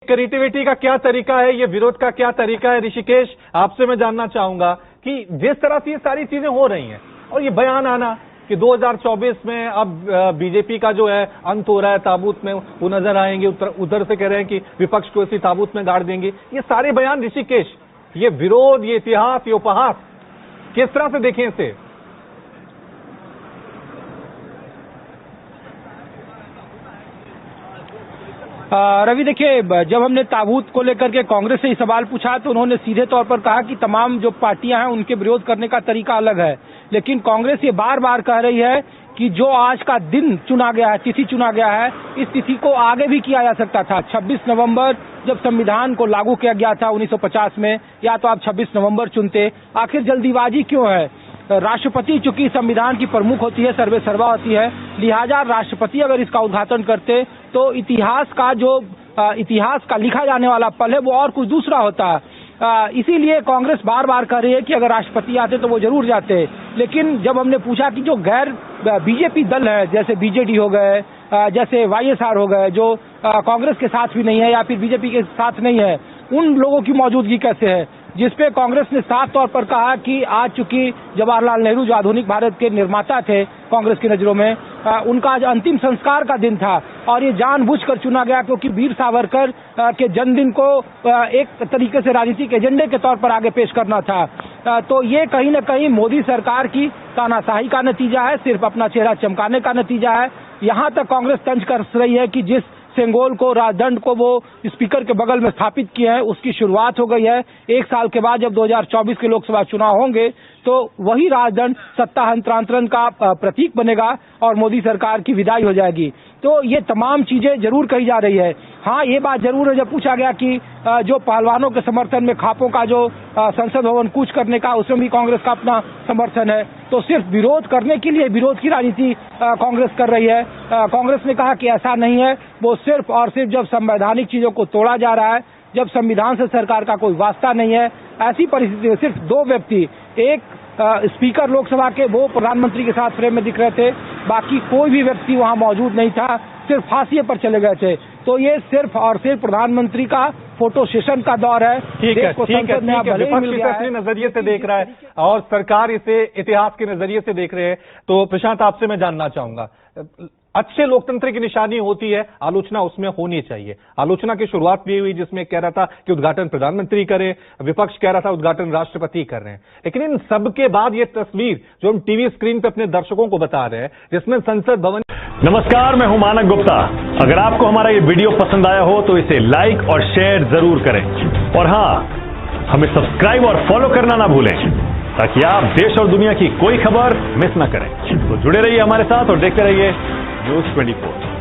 Creativity का क्या तरीका है, ये विरोध का क्या तरीका है? ऋषिकेश, आपसे मैं जानना चाहूंगा कि जिस तरह से ये सारी चीजें हो रही हैं और ये बयान आना कि 2024 में अब बीजेपी का जो है अंत हो रहा है, ताबूत में वो नजर आएंगे, उधर से कह रहे हैं कि विपक्ष को इसी ताबूत में गाड़ देंगे, ये सारे बयान ऋषिकेश, ये विरोध, ये इतिहास, ये उपहास, किस तरह से देखें इसे? रवि, देखिए, जब हमने ताबूत को लेकर के कांग्रेस से ही सवाल पूछा तो उन्होंने सीधे तौर पर कहा कि तमाम जो पार्टियां हैं उनके विरोध करने का तरीका अलग है, लेकिन कांग्रेस ये बार बार कह रही है कि जो आज का दिन चुना गया है, तिथि चुना गया है, इस तिथि को आगे भी किया जा सकता था। 26 नवंबर जब संविधान को लागू किया गया था 1950 में, या तो आप 26 नवंबर चुनते, आखिर जल्दीबाजी क्यों है? राष्ट्रपति चूंकि संविधान की प्रमुख होती है, सर्वे सर्वा होती है, लिहाजा राष्ट्रपति अगर इसका उद्घाटन करते तो इतिहास का लिखा जाने वाला पल है वो और कुछ दूसरा होता। इसीलिए कांग्रेस बार बार कह रही है कि अगर राष्ट्रपति आते तो वो जरूर जाते, लेकिन जब हमने पूछा कि जो गैर बीजेपी दल है, जैसे बीजेडी हो गए, जैसे वाईएसआर हो गए, जो कांग्रेस के साथ भी नहीं है या फिर बीजेपी के साथ नहीं है, उन लोगों की मौजूदगी कैसे है, जिसपे कांग्रेस ने साफ तौर पर कहा कि आज चूंकि जवाहरलाल नेहरू जो आधुनिक भारत के निर्माता थे कांग्रेस की नजरों में, उनका आज अंतिम संस्कार का दिन था और ये जानबूझकर चुना गया क्योंकि वीर सावरकर के जन्मदिन को एक तरीके से राजनीतिक एजेंडे के तौर पर आगे पेश करना था। तो ये कहीं न कहीं मोदी सरकार की तानाशाही का नतीजा है, सिर्फ अपना चेहरा चमकाने का नतीजा है। यहाँ तक कांग्रेस तंज कस रही है कि जिस सेंगोल को, राजदंड को वो स्पीकर के बगल में स्थापित किया है, उसकी शुरुआत हो गई है। एक साल के बाद जब 2024 के लोकसभा चुनाव होंगे तो वही राजदंड सत्ता हस्तांतरण का प्रतीक बनेगा और मोदी सरकार की विदाई हो जाएगी। तो ये तमाम चीजें जरूर कही जा रही है। हाँ, ये बात जरूर है, जब पूछा गया कि जो पहलवानों के समर्थन में खापों का जो संसद भवन कूच करने का, उसमें भी कांग्रेस का अपना समर्थन है, तो सिर्फ विरोध करने के लिए विरोध की राजनीति कांग्रेस कर रही है। कांग्रेस ने कहा कि ऐसा नहीं है, वो सिर्फ और सिर्फ जब संवैधानिक चीजों को तोड़ा जा रहा है, जब संविधान से सरकार का कोई वास्ता नहीं है, ऐसी परिस्थिति में सिर्फ दो व्यक्ति, एक स्पीकर लोकसभा के, वो प्रधानमंत्री के साथ फ्रेम में दिख रहे थे, बाकी कोई भी व्यक्ति वहां मौजूद नहीं था, सिर्फ फांसी पर चले गए थे। तो ये सिर्फ और सिर्फ प्रधानमंत्री का फोटो सेशन का दौर है। ठीक है, विपक्ष इसे अपने नजरिए से देख रहा है और सरकार इसे इतिहास के नजरिए से देख रहे हैं। तो प्रशांत, आपसे मैं जानना चाहूंगा, अच्छे लोकतंत्र की निशानी होती है आलोचना, उसमें होनी चाहिए। आलोचना की शुरुआत भी हुई जिसमें कह रहा था कि उद्घाटन प्रधानमंत्री करे, विपक्ष कह रहा था उद्घाटन राष्ट्रपति कर रहे हैं, लेकिन इन सब के बाद ये तस्वीर जो हम टीवी स्क्रीन पे अपने दर्शकों को बता रहे हैं, जिसमें संसद भवन। नमस्कार, मैं हूं मानक गुप्ता। अगर आपको हमारा ये वीडियो पसंद आया हो तो इसे लाइक और शेयर जरूर करें, और हां, हमें सब्सक्राइब और फॉलो करना ना भूलें ताकि आप देश और दुनिया की कोई खबर मिस ना करें। तो जुड़े रहिए हमारे साथ और देखते रहिए News 24।